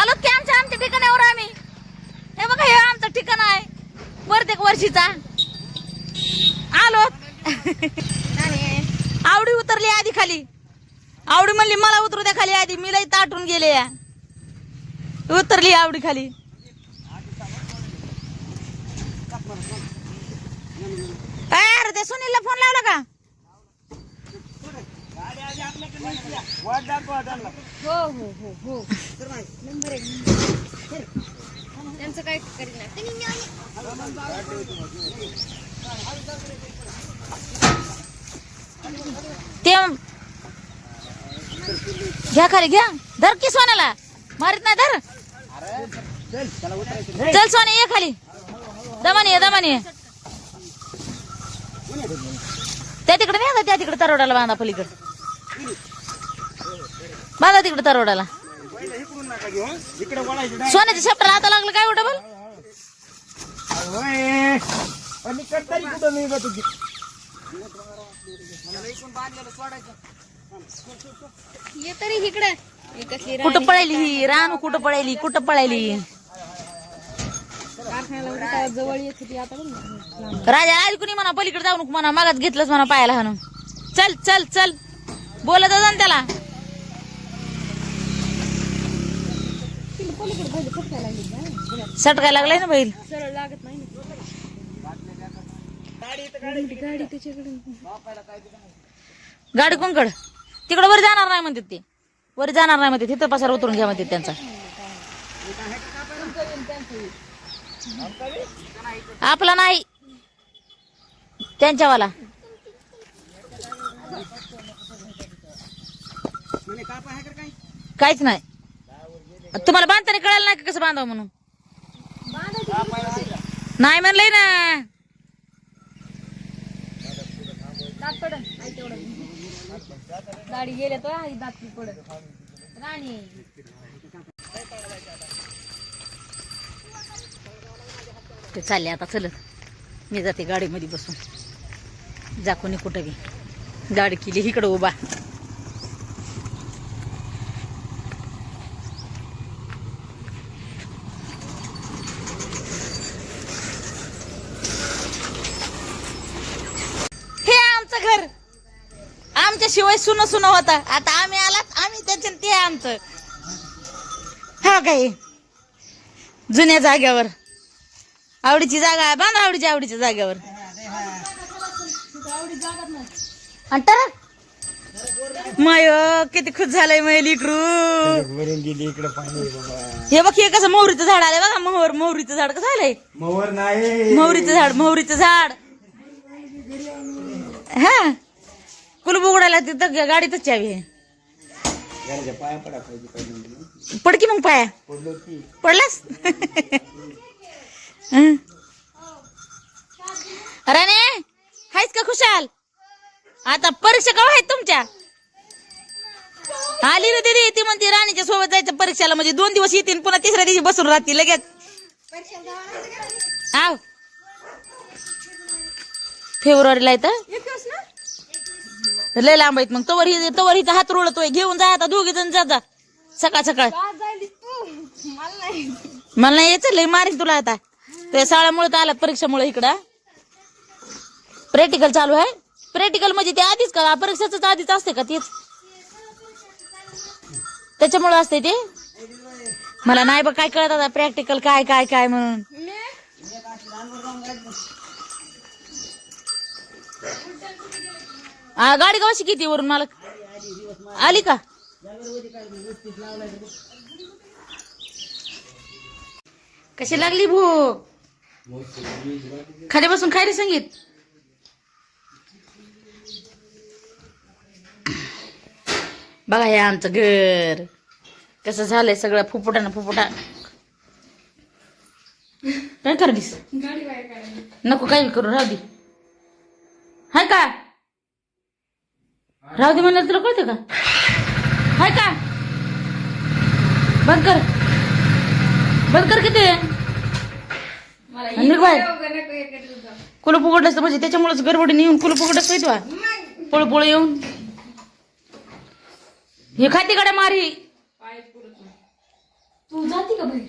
आलो की आमच्या ठिकाणावर आम्ही. हे बघा हे आमचं ठिकाण आहे प्रत्येक वर्षीचा. आलो. आवडी उतरली आधी खाली. आवडी म्हणली मला उतरू द्या खाली आधी. मी लई ताटून गेले या. उतरली आवडी खाली. अरे ते सुनीलला फोन लावला का? हो हो हो हो नंबर 1 त्यांचं काय करीना ते घ्या खाली घ्या. धर की सोन्याला मारित नाही. धर चल सोने ये खाली. दमानी ये दमानी ये. त्या तिकडे नाही त्या तिकडे तरोडाला बांधा. पलीकडे बांधा तिकडे तरोडाला. सोन्याच्या शब्दाला आता लागलं काय डबल. ये तरी इकडे कुठं पळायली ही रानू. कुठं पळायली कुठं पळायली. कारखान्याला जवळ येत होती आता राजा आज कुणी म्हणा पलीकडे जाऊ नको म्हणा. मागात घेतलंच म्हणा पायाला हाणून. चल चल चल बोलत जा ना त्याला. सटकाय लागलाय ना बैल. सरळ लागत नाही गाडी त्याच्याकडे. गाडी कोणकड तिकडे वर जाणार नाही म्हणतात ते. वर जाणार नाही म्हणते. तिथं पसार उतरून घ्या म्हणते त्यांचा. आपला नाही त्यांच्यावाला. काहीच नाही. तुम्हाला बांधताना कळालं नाही का कसं बांधावं म्हणून. नाही म्हणलंय ना. गाडी गेल्या तो दात पडत राणी. ते चालले आता चलत. मी जाते गाडीमध्ये बसून. जा कोणी कुठं बी. गाडी केली इकडं उभा. हे आमचं घर. आमच्याशिवाय सुन सुन होता. आता आम्ही आलात आम्ही त्याच्यात ते आमचं. हा काय जुन्या जाग्यावर आवडीची जागा आहे. बांधा आवडीच्या जाग्यावर. माय किती खुश झालंय मैल इकडू. हे बघ हे कसं मोहरीचं झाड आलंय बघा. मोहरीचं झाड कसं आलंय. मोहरीचं झाड. हा कुलूप उघडायला तिथं गाडीतच चावी आहे. पडकी मग पाया पडलास. राणे हायच का खुशाल. आता परीक्षा केव्हा आहेत तुमच्या. आली रे दिदी. ती म्हणते राणीच्या सोबत जायचं परीक्षेला. म्हणजे 2 दिवस येतील पुन्हा तिसऱ्या दिवशी बसून राहतील लगेच. आव फेब्रुवारीला येतं. लय लांब आहेत. मग तवर हिचा हात रोळतोय. घेऊन जा आता दोघे जण जा. सकाळ सकाळ मला नाही यायचं. लय मारीन तुला आता. तुझ्या शाळामुळे तर आलात परीक्षामुळे इकडं. प्रॅक्टिकल चालू आहे. प्रॅक्टिकल म्हणजे ते आधीच का परीक्षाच आधीच असते का तेच. त्याच्यामुळे असते ते. मला नाही बघ काय कळत आता प्रॅक्टिकल काय काय काय म्हणून. गाडी कशी किती वरून मला आली का. कशी लागली भूक. खाली बसून खायला संगीत. बघा हे आमचं घर कसं झालंय सगळं फुफुटा. काय करलीस. नको काही करू राहू दे. हाय का राहू दे म्हणलं तुला कळतं का. हाय का बंद कर किती. कुलूप उघडलं म्हणजे त्याच्यामुळेच गडबडीने येऊन कुलूप उघडच पाहिजे. पळपळ येऊन हे खाती कडे मारी. तू जाती का बाहेर?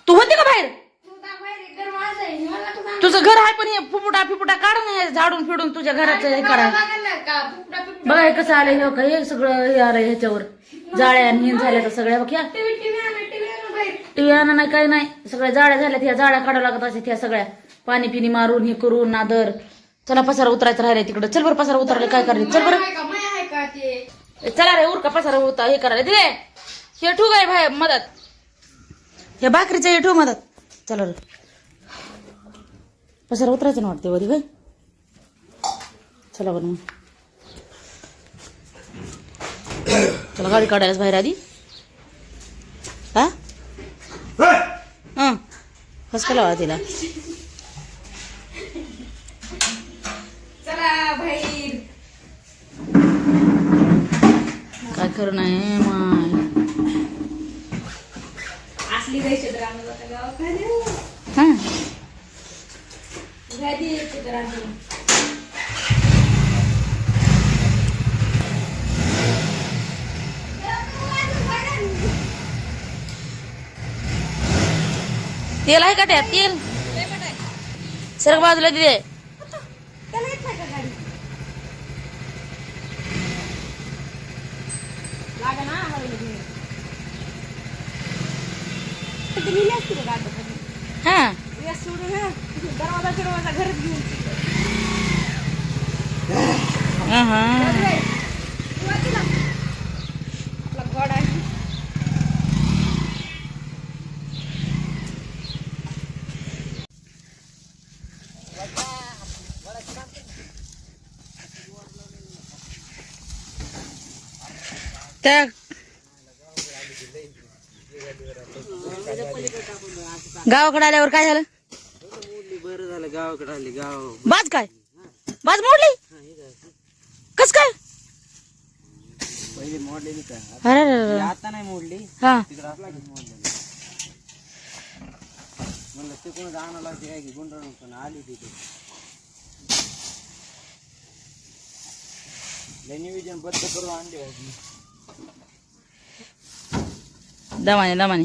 तू होती का बाहेर? तू जा बाहेर, घर माझं आहे. मला का सांग? तुझं घर आहे पण हे फुफुटा काढ ना झाडून फिडून तुझ्या घराचं हे करा. बघायला का? फुफडा फुफडा. बघा हे कसं आलं हे काय हे सगळं हे आलं ह्याच्यावर जाळ्या आणि हिन झाल्या तर सगळ्या बघ ह्या टीव्ही आणा बाहेर. टीव्ही आणा नाही काही नाही सगळ्या जाळ्या झाल्यात ह्या जाळ्या काढाव्या लागत असतात ह्या सगळ्या पाणी पिणी मारून हे करून नादर. चला पसारा उतरायचं राहिलाय तिकडं. चल बरं पसारा उतरले काय करायचं. चल बरं आहे का? माया आहे का ते? चला रे उरका पसारा होता हे करायला दिले हे ठू काय भाई मदत हे भाकरीचं हे ठू मदत. चला रे पसारा उतरायचं ना वाटते वरी काय. चला बरं मग चला गाडी काढायलाच बाहेर आधी. हा फसका लावा तिला. चला बाहेर. काय खरं नाही माय. असली जायचे तर आम्ही आता गावाकडे हा गादी यायचे तर आम्ही. तेल आहे का त्यात तेल सरक बाजूला दिले. त्याला येत नाही का गाडी? लागा ना आम्हाला घेऊन. तिथे गेली असती का गाडी? हा या सोडून ना दरवाजा घरात घेऊन. हा आपला घोडा आहे. त्या गावाकडे आल्यावर काय झालं. बरं झालं गावाकडे आले. गाव बाज काय बाज मोडली कस काय. पहिले मोडलेली का? अरे अरे अरे. आता नाही मोडली. हा तिकडे आपला मोडलेली. म्हणलं ते कोण जाणार लागते काय की गुंडाळून पण आली तिथे. नियोजन बद्ध करून आणले होते. दमाने दमाने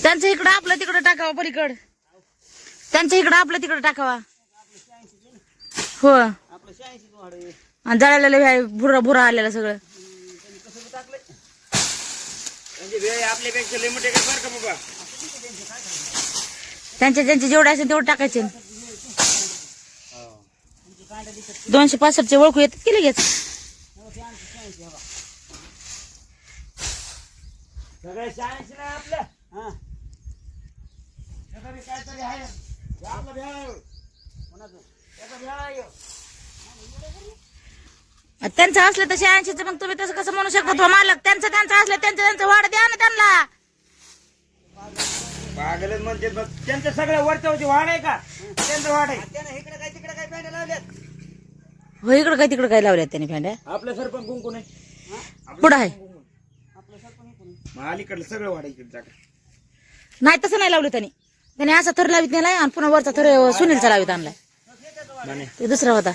त्यांचं इकडं आपलं तिकडं टाकावा पलीकड. त्यांच्या इकडं आपलं तिकडं टाकावा. हो आपलं 86 वाढ आहे. आणि जळालेलं भुरा भुरा आलेलं सगळं. कसं टाकलंय म्हणजे वेळ आपल्यापेक्षा लय मोठे काय बरं का बाबा. त्यांचे जेवढे असेल तेवढे टाकायचे. 265 चे ओळखू येतात की लगेच. सगळे 86 नाही आपलं. हा सगळे काहीतरी आहे. आपलं भेळ कोणाचं त्याचा भेळ आहे. त्यांचं असलं तर 86 मग तुम्ही तसं कसं म्हणू शकता तो मालक. त्यांचं असलं त्यांचं वाढ द्या ना त्यांना. पागलच म्हणते बघ. त्यांचं सगळं वरच्यावरची वाढ आहे का? त्यांचं वाढ आहे. त्यानं इकडे काय तिकडे काय पॅन्ट लावल्यात. हो इकडं काय तिकडं काय लावल्यात त्यांनी फॅन्ड्या. आपलं सरपंच कुंकून आहे. पुढं आहे आपलं सरपंच मग अलीकडलं सगळं वाढ इकडे जागा. नाही तसं नाही लावलं त्यांनी असा थर लावित नेलाय आणि पुन्हा वरचा थर सुनीलचा लावित आणलाय. ते दुसरा होता.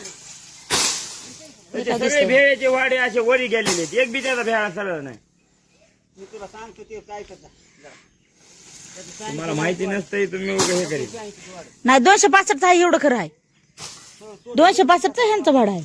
सगळे भेळेचे वाडे असे वरी गेलेले आहेत. एक बी त्याचा भेळा सरळ नाही. मी तुला सांगतो ते काय करता. तुम्हाला माहिती नसतंय तुम्ही हे करीत. नाही 265 आहे एवढं खरं आहे. 265 ह्यांचं भाडं आहे.